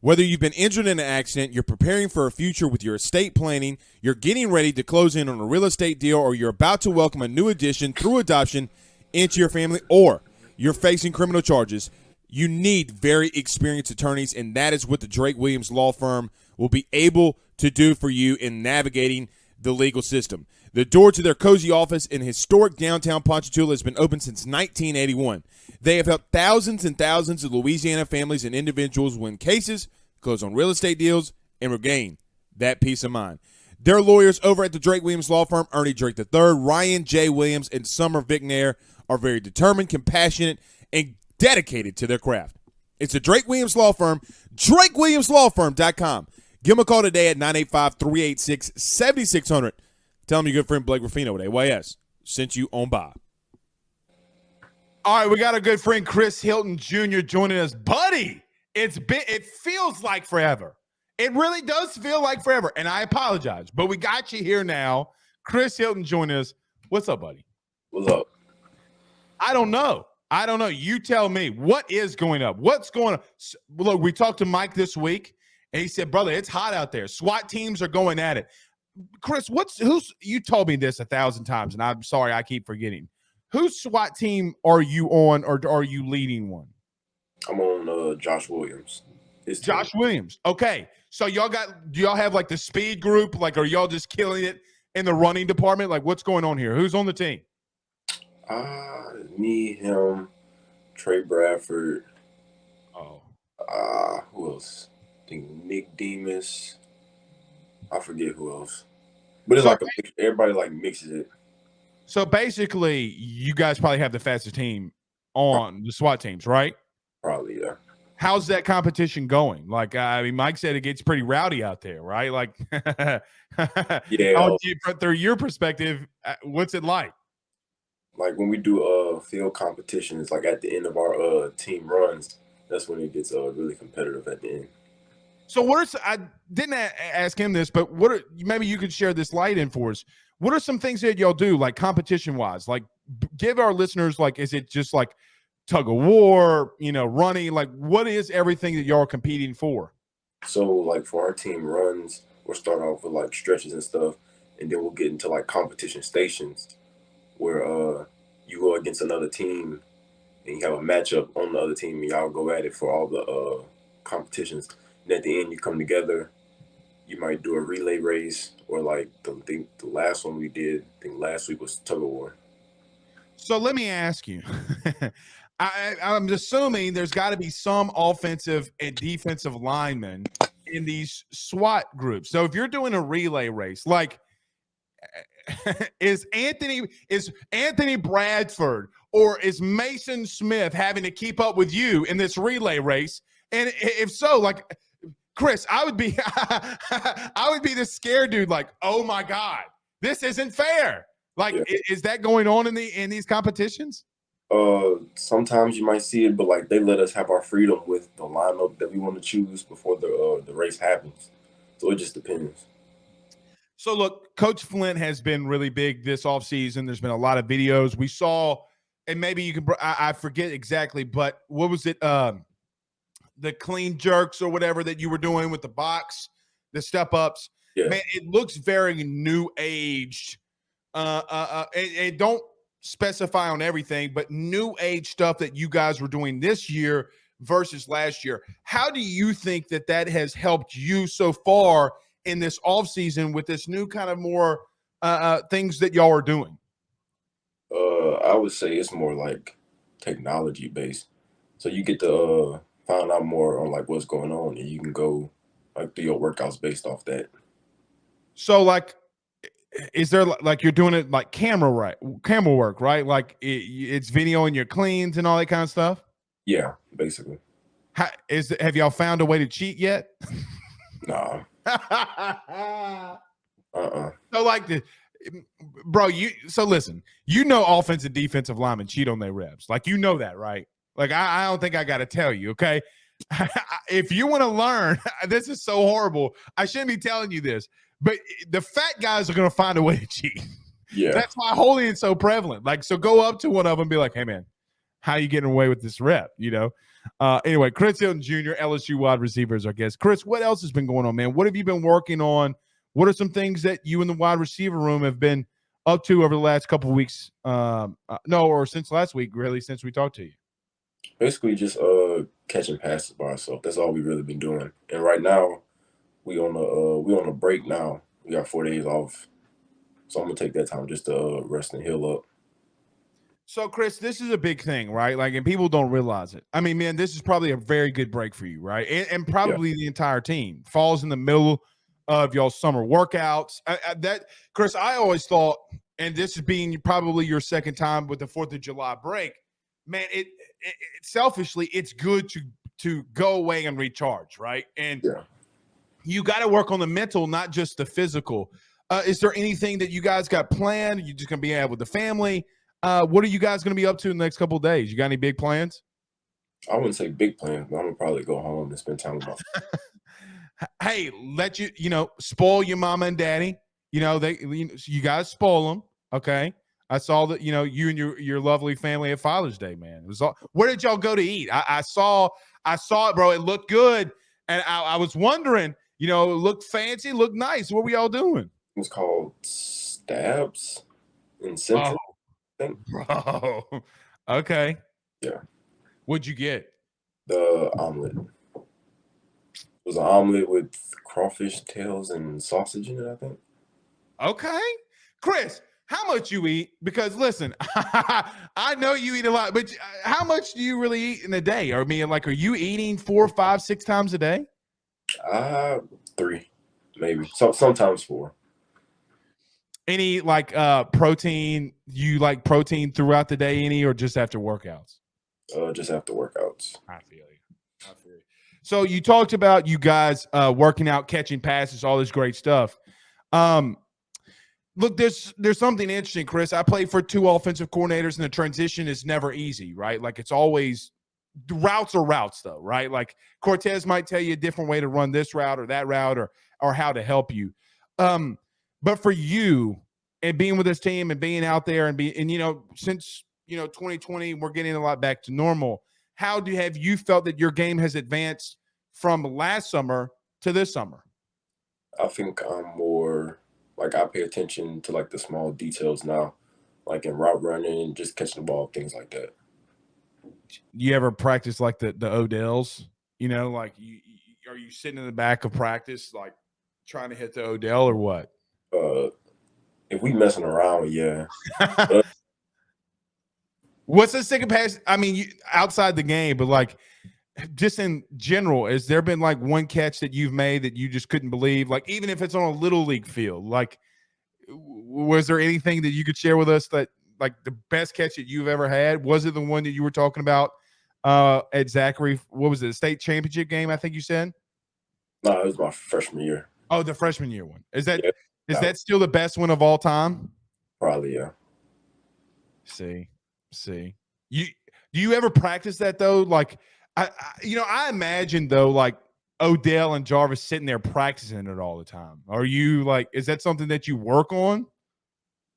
Whether you've been injured in an accident, you're preparing for a future with your estate planning, you're getting ready to close in on a real estate deal, or you're about to welcome a new addition through adoption into your family, or you're facing criminal charges, you need very experienced attorneys, and that is what the Drake Williams Law Firm will be able to do for you in navigating the legal system. The door to their cozy office in historic downtown Ponchatoula has been open since 1981. They have helped thousands and thousands of Louisiana families and individuals win cases, close on real estate deals, and regain that peace of mind. Their lawyers over at the Drake Williams Law Firm, Ernie Drake III, Ryan J. Williams, and Summer Vignair, are very determined, compassionate, and dedicated to their craft. It's the Drake Williams Law Firm, drakewilliamslawfirm.com. Give them a call today at 985-386-7600. Tell them your good friend Blake Ruffino at AYS sent you on by. All right, we got a good friend, Chris Hilton Jr. joining us. Buddy, it feels like forever. It really does feel like forever, and I apologize, but we got you here now. Chris Hilton joining us. What's up, buddy? What's up? I don't know. You tell me. What is going up? What's going on? Look, we talked to Mike this week, and he said, brother, it's hot out there. SWAT teams are going at it. Chris, you told me this 1,000 times, and I'm sorry I keep forgetting. Whose SWAT team are you on, or are you leading one? I'm on Josh Williams. Josh Williams. Okay. So do y'all have like the speed group? Like, are y'all just killing it in the running department? Like, what's going on here? Who's on the team? Me, him, Trey Bradford. Oh. Who else? I think Nick Demas. I forget who else. But it's everybody like mixes it. So basically, you guys probably have the fastest team on the SWAT teams, right? Probably, yeah. How's that competition going? Like, Mike said it gets pretty rowdy out there, right? Like, yeah. Through your perspective, what's it like? Like when we do field competitions, like at the end of our team runs, that's when it gets really competitive at the end. So I didn't ask him this, but maybe you could share this light in for us. What are some things that y'all do, like competition wise? Like, give our listeners, like, is it just like tug of war, running? Like, what is everything that y'all are competing for? So, like, for our team runs, we'll start off with like stretches and stuff, and then we'll get into like competition stations where you go against another team and you have a matchup on the other team, and y'all go at it for all the competitions. And at the end, you come together. You might do a relay race, or like the last one we did, I think last week was tug of war. So let me ask you, I'm assuming there's got to be some offensive and defensive linemen in these SWAT groups. So if you're doing a relay race, like is Anthony Bradford or is Mason Smith having to keep up with you in this relay race? And if so, like, Chris, I would be the scared dude, like, oh my God, this isn't fair. Like, yeah. Is that going on in these competitions? Sometimes you might see it, but like they let us have our freedom with the lineup that we want to choose before the race happens. So it just depends. So look, Coach Flint has been really big this offseason. There's been a lot of videos we saw, and maybe you can, I forget exactly, but what was it? The clean jerks or whatever that you were doing with the box, the step ups. Yeah. Man, it looks very new aged. And don't specify on everything, but new age stuff that you guys were doing this year versus last year. How do you think that has helped you so far in this offseason with this new kind of more things that y'all are doing? I would say it's more like technology based. So you get to find out more on like what's going on, and you can go like do your workouts based off that. So like, is there like you're doing it like camera work, right? Like it's videoing your cleans and all that kind of stuff? Yeah, basically. Have y'all found a way to cheat yet? No. So like so listen, offensive and defensive linemen cheat on their reps. Like, that, right? Like, I don't think I got to tell you, okay? If you want to learn, this is so horrible. I shouldn't be telling you this, but the fat guys are going to find a way to cheat. Yeah. That's why bullying is so prevalent. Like, so go up to one of them and be like, hey, man, how you getting away with this rep, Anyway, Chris Hilton Jr., LSU wide receivers, I guess. Chris, what else has been going on, man? What have you been working on? What are some things that you in the wide receiver room have been up to over the last couple of weeks? Or since last week, really, since we talked to you. Basically, just catching passes by ourselves. That's all we really been doing. And right now, we on a break now. We got 4 days off, so I'm gonna take that time just to rest and heal up. So, Chris, this is a big thing, right? Like, and people don't realize it. I mean, man, this is probably a very good break for you, right? And probably the entire team falls in the middle of y'all's summer workouts. Chris, I always thought, and this is being probably your second time with the 4th of July break, man, it selfishly, it's good to go away and recharge, right? And you got to work on the mental, not just the physical. Is there anything that you guys got planned? Are you just going to be out with the family? What are you guys going to be up to in the next couple of days? You got any big plans? I wouldn't say big plans, but I'm gonna probably go home and spend time with my Hey, let spoil your mama and daddy. You guys spoil them. Okay. I saw that, you and your lovely family at Father's Day, man. It was all, where did y'all go to eat? I saw it, bro. It looked good. And I was wondering, it looked fancy, looked nice. What were y'all doing? It was called Stabs in Central. Bro. Okay. Yeah. What'd you get? The omelet. It was an omelet with crawfish tails and sausage in it, I think. Okay. Chris, how much you eat? Because listen, I know you eat a lot, but how much do you really eat in a day? I mean, like, are you eating 4, 5, 6 times a day? 3, maybe. Sometimes 4. Any protein? You like protein throughout the day, or just after workouts? Just after workouts. I feel you. So you talked about you guys working out, catching passes, all this great stuff. Look, there's something interesting, Chris. I played for 2 offensive coordinators, and the transition is never easy, right? Like, it's always routes are routes, though, right? Like, Cortez might tell you a different way to run this route or that route, or how to help you. But for you and being with this team and being out there and since 2020, we're getting a lot back to normal. How have you felt that your game has advanced from last summer to this summer? I think I'm more like, I pay attention to like the small details now, like in route running, just catching the ball, things like that. You ever practice like the Odells? Like, are you sitting in the back of practice, like trying to hit the Odell, or what? If we messing around, yeah. What's the second pass? I mean, outside the game, but like, just in general, has there been like one catch that you've made that you just couldn't believe? Like, even if it's on a little league field, like, was there anything that you could share with us that, like, the best catch that you've ever had? Was it the one that you were talking about at Zachary? What was it? The state championship game, I think you said? No, it was my freshman year. Oh, the freshman year one. Is that still the best one of all time? Probably, yeah. See. Do you ever practice that though? Like, I imagine though, like Odell and Jarvis sitting there practicing it all the time. Are you like, is that something that you work on?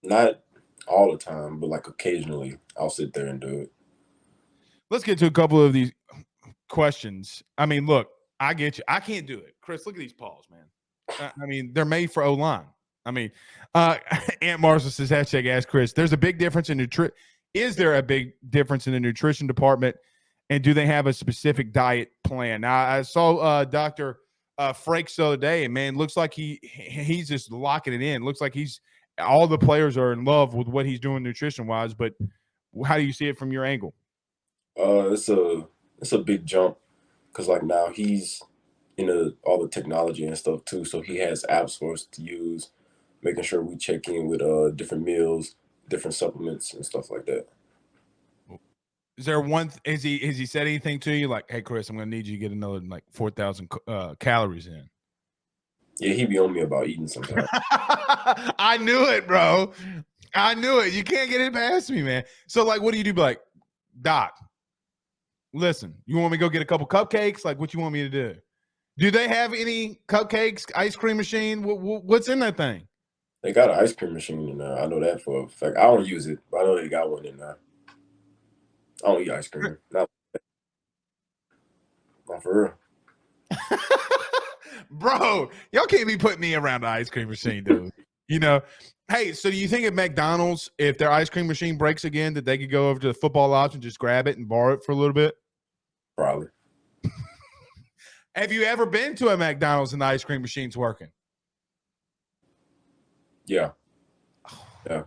Not all the time, but like occasionally I'll sit there and do it. Let's get to a couple of these questions. I mean, look, I get you. I can't do it. Chris, look at these paws, man. I mean, they're made for O-line. I mean, Aunt Marcia says, #ask Chris. There's a big difference in nutrition. Is there a big difference in the nutrition department, and do they have a specific diet plan? Now, I saw Dr. Frakes the other day, and man, looks like he's just locking it in. Looks like all the players are in love with what he's doing nutrition-wise, but how do you see it from your angle? It's a big jump, because like now he's into all the technology and stuff too, so he has apps for us to use, making sure we check in with different meals, different supplements and stuff like that. Is there one? Has he said anything to you like, "Hey, Chris, I'm going to need you to get another like 4,000 calories in"? Yeah, he be on me about eating sometimes. I knew it, bro. I knew it. You can't get it past me, man. So, like, what do you do? Be like, Doc, listen, you want me to go get a couple cupcakes? Like, what you want me to do? Do they have any cupcakes, ice cream machine? What's in that thing? They got an ice cream machine in there. I know that for a fact. I don't use it, but I know they got one in there. I don't eat ice cream. Not Not for real. Bro, y'all can't be putting me around the ice cream machine, dude. You know, hey, so do you think at McDonald's, if their ice cream machine breaks again, that they could go over to the football ops and just grab it and borrow it for a little bit? Probably. Have you ever been to a McDonald's and the ice cream machine's working? Yeah. Yeah.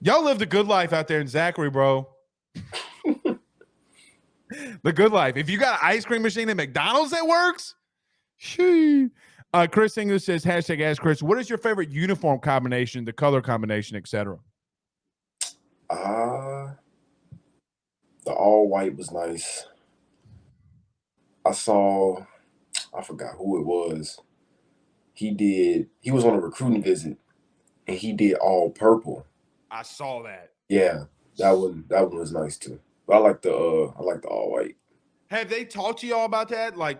Y'all live the good life out there in Zachary, bro. The good life. If you got an ice cream machine at McDonald's that works, shoo. Chris English says, hashtag ask Chris, what is your favorite uniform combination, the color combination, etc.? The all white was nice. I forgot who it was. He was on a recruiting visit and he did all purple. I saw that. Yeah, that one was nice too. But I like the all white. Have they talked to y'all about that? Like,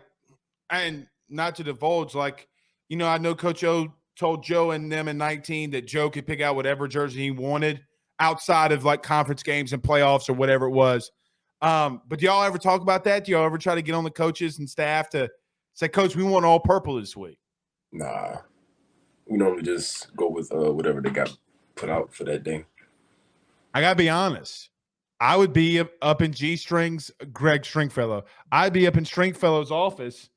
and not to divulge, like, you know, I know Coach O told Joe and them in 19 that Joe could pick out whatever jersey he wanted outside of like conference games and playoffs or whatever it was. But do y'all ever talk about that? Do y'all ever try to get on the coaches and staff to say, Coach, we want all purple this week? Nah, we normally just go with whatever they got put out for that day. I gotta be honest. I would be up in Greg Stringfellow. I'd be up in Stringfellow's office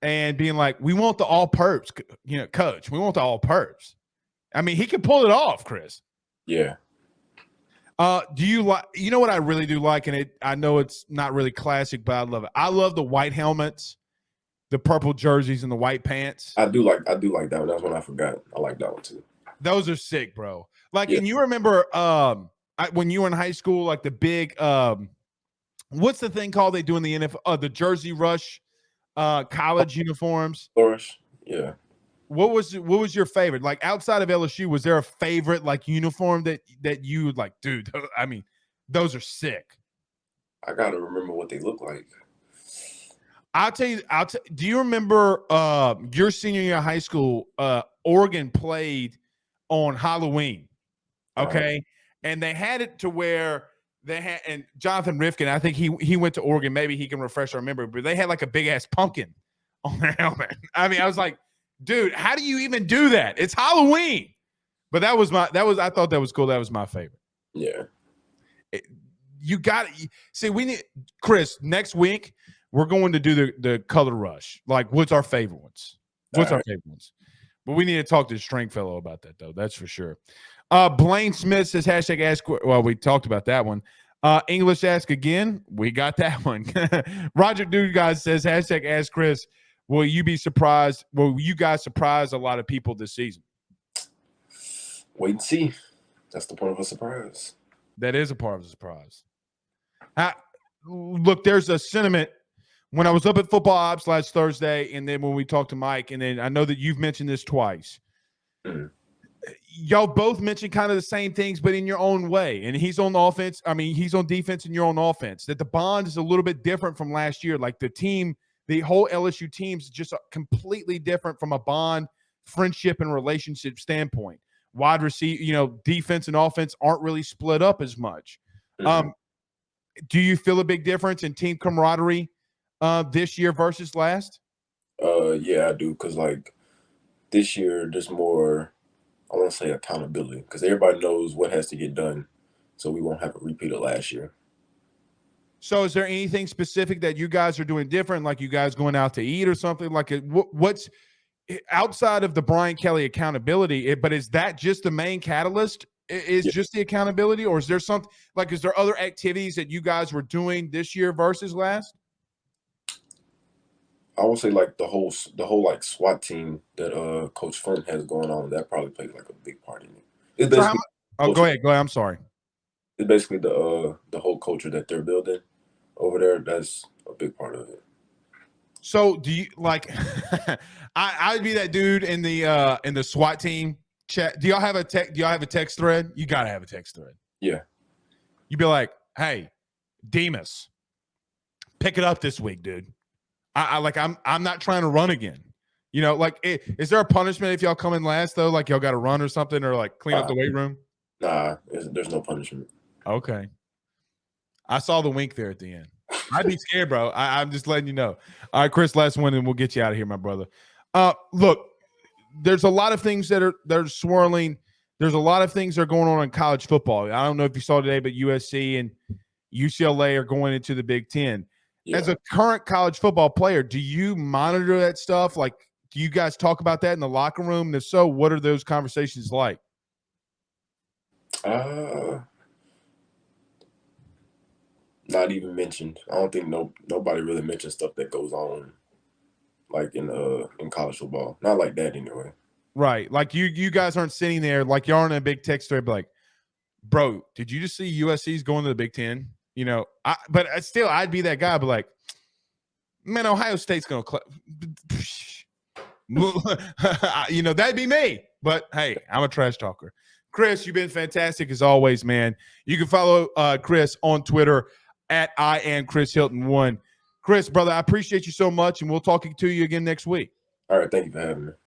and being like, we want the all perps, you know, Coach. We want the all perps. I mean, he can pull it off, Chris. Yeah. Do you like, you know what I really do like, and I know it's not really classic, but I love it. I love the white helmets, the purple jerseys, and the white pants. I do like that one. That's one I forgot. I like that one too. Those are sick, bro. Like, yeah. And you remember when you were in high school, like the big what's the thing called they do in the NFL? The Jersey Rush college uniforms. Flourish. Yeah. What was your favorite? Like outside of LSU, was there a favorite like uniform that you would like, dude? I mean, those are sick. I gotta remember what they look like. I'll tell you. Do you remember your senior year of high school? Oregon played on Halloween. Okay. And they had it to where they had, and Jonathan Rifkin, I think he went to Oregon. Maybe he can refresh our memory, but they had like a big ass pumpkin on their helmet. I mean, I was like, dude, how do you even do that? It's Halloween. But I thought that was cool. That was my favorite. Yeah. You got it. See, we need, Chris, next week, we're going to do the color rush. Like, what's our favorite ones? What's our favorite ones? But we need to talk to Stringfellow about that, though. That's for sure. Blaine Smith says, hashtag ask. Well, we talked about that one. English ask again. We got that one. Roger Dude Guys says, hashtag ask Chris. Will you be surprised? Will you guys surprise a lot of people this season? Wait and see. That's the point of a surprise. That is a part of the surprise. Look, there's a sentiment. When I was up at Football Ops last Thursday, and then when we talked to Mike, and then I know that you've mentioned this twice. Mm-hmm. Y'all both mentioned kind of the same things, but in your own way. And he's on offense. I mean, he's on defense and you're on offense. That the bond is a little bit different from last year. Like the team, the whole LSU team's just completely different from a bond, friendship, and relationship standpoint. Wide receiver, defense and offense aren't really split up as much. Mm-hmm. Do you feel a big difference in team camaraderie this year versus last? Yeah, I do. Because like this year, there's more, I want to say, accountability. Because everybody knows what has to get done, so we won't have a repeat of last year. So is there anything specific that you guys are doing different, like you guys going out to eat or something? Like what's outside of the Brian Kelly accountability, but is that just the main catalyst? Is just the accountability, or is there something like, is there other activities that you guys were doing this year versus last? I would say like the whole like SWAT team that Coach Flint has going on, that probably plays like a big part in it. It's basically go ahead. I'm sorry. It's basically the whole culture that they're building over there. That's a big part of it. So do you like? I'd be that dude in the SWAT team chat. Do y'all have a text thread? You gotta have a text thread. Yeah. You'd be like, hey, Demas, pick it up this week, dude. I'm not trying to run again. Is there a punishment if y'all come in last though? Like y'all got to run or something, or like clean up the weight room? Nah, there's no punishment. Okay. I saw the wink there at the end. I'd be scared, bro. I'm just letting you know. All right, Chris, last one, and we'll get you out of here, my brother. Look, there's a lot of things that are swirling. There's a lot of things that are going on in college football. I don't know if you saw today, but USC and UCLA are going into the Big Ten. Yeah. As a current college football player, do you monitor that stuff? Like, do you guys talk about that in the locker room? And if so, what are those conversations like? Not even mentioned. I don't think nobody really mentions stuff that goes on like in college football. Not like that anyway. Right. Like you guys aren't sitting there like you aren't in a big text thread like, bro, did you just see USC's going to the Big Ten? You know, but still I'd be that guy, but like, man, Ohio State's gonna you know, that'd be me. But hey, I'm a trash talker. Chris, you've been fantastic as always, man. You can follow Chris on Twitter at I am Chris Hilton 1. Chris, brother, I appreciate you so much, and we'll talk to you again next week. All right, thank you for having me.